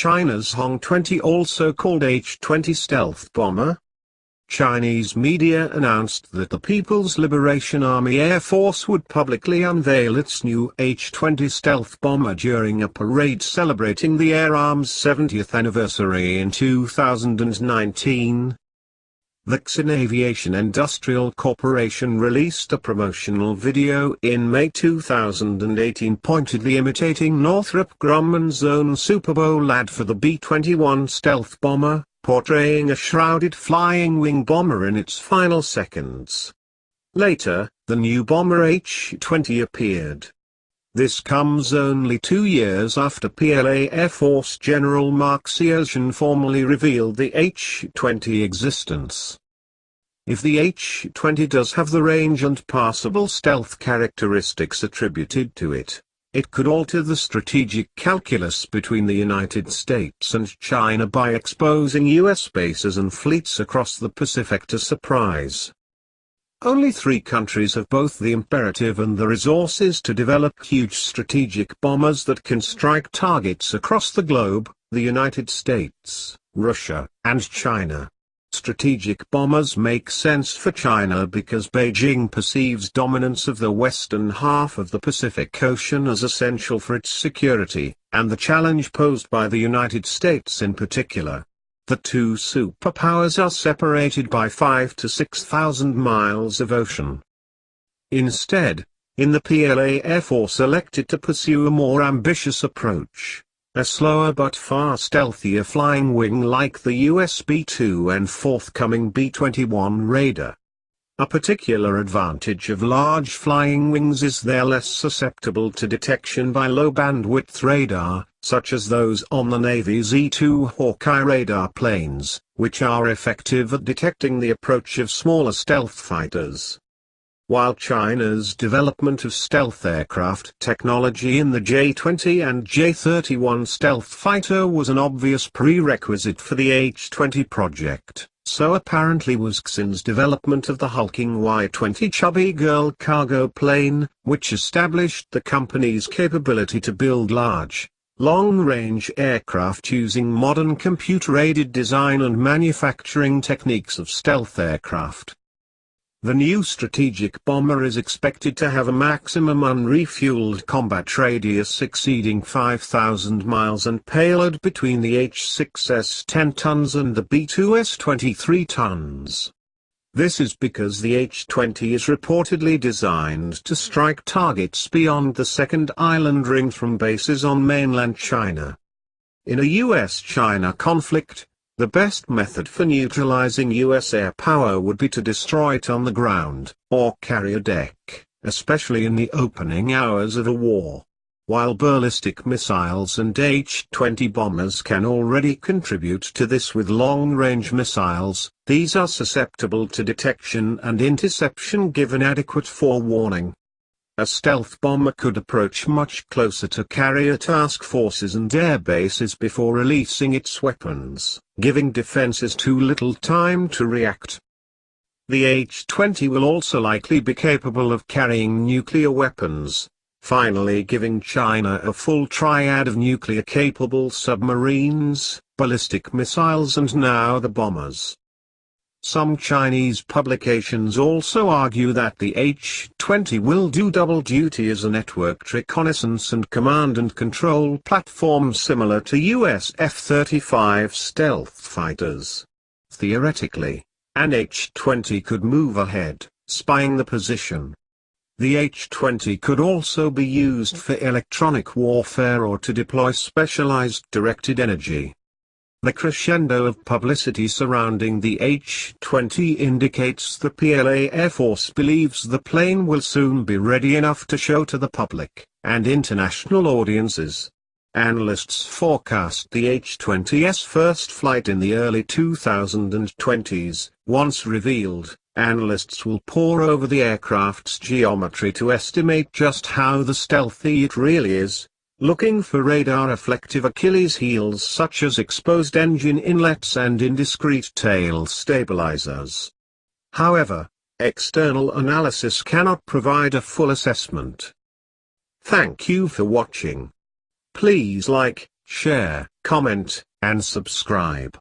China's Hong-20, also called H-20 stealth bomber. Chinese media announced that the People's Liberation Army Air Force would publicly unveil its new H-20 stealth bomber during a parade celebrating the Air Arm's 70th anniversary in 2019. The Xin Aviation Industrial Corporation released a promotional video in May 2018 pointedly imitating Northrop Grumman's own Super Bowl ad for the B-21 stealth bomber, portraying a shrouded flying wing bomber in its final seconds. Later, the new bomber H-20 appeared. This comes only 2 years after PLA Air Force General Mark Cioshin formally revealed the H-20 existence. If the H-20 does have the range and passable stealth characteristics attributed to it, it could alter the strategic calculus between the United States and China by exposing U.S. bases and fleets across the Pacific to surprise. Only 3 countries have both the imperative and the resources to develop huge strategic bombers that can strike targets across the globe: the United States, Russia, and China. Strategic bombers make sense for China because Beijing perceives dominance of the western half of the Pacific Ocean as essential for its security, and the challenge posed by the United States in particular. The two superpowers are separated by 5,000 to 6,000 miles of ocean. Instead, the PLA Air Force elected to pursue a more ambitious approach. A slower but far stealthier flying wing like the US B-2 and forthcoming B-21 Raider. A particular advantage of large flying wings is they're less susceptible to detection by low-bandwidth radar, such as those on the Navy's E-2 Hawkeye radar planes, which are effective at detecting the approach of smaller stealth fighters. While China's development of stealth aircraft technology in the J-20 and J-31 stealth fighter was an obvious prerequisite for the H-20 project, so apparently was Xin's development of the hulking Y-20 Chubby Girl cargo plane, which established the company's capability to build large, long-range aircraft using modern computer-aided design and manufacturing techniques of stealth aircraft. The new strategic bomber is expected to have a maximum unrefueled combat radius exceeding 5,000 miles and payload between the H-6's 10 tons and the B-2's 23 tons. This is because the H-20 is reportedly designed to strike targets beyond the second island ring from bases on mainland China. In a US-China conflict, the best method for neutralizing U.S. air power would be to destroy it on the ground, or carrier deck, especially in the opening hours of a war. While ballistic missiles and H-20 bombers can already contribute to this with long-range missiles, these are susceptible to detection and interception given adequate forewarning. A stealth bomber could approach much closer to carrier task forces and air bases before releasing its weapons, giving defenses too little time to react. The H-20 will also likely be capable of carrying nuclear weapons, finally giving China a full triad of nuclear-capable submarines, ballistic missiles and now the bombers. Some Chinese publications also argue that the H-20 will do double duty as a networked reconnaissance and command and control platform similar to US F-35 stealth fighters. Theoretically, an H-20 could move ahead, spying the position. The H-20 could also be used for electronic warfare or to deploy specialized directed energy. The crescendo of publicity surrounding the H-20 indicates the PLA Air Force believes the plane will soon be ready enough to show to the public and international audiences. Analysts forecast the H-20's first flight in the early 2020s. Once revealed, analysts will pore over the aircraft's geometry to estimate just how stealthy it really is, looking for radar-reflective Achilles heels such as exposed engine inlets and indiscreet tail stabilizers. However, external analysis cannot provide a full assessment. Thank you for watching. Please like, share, comment, and subscribe.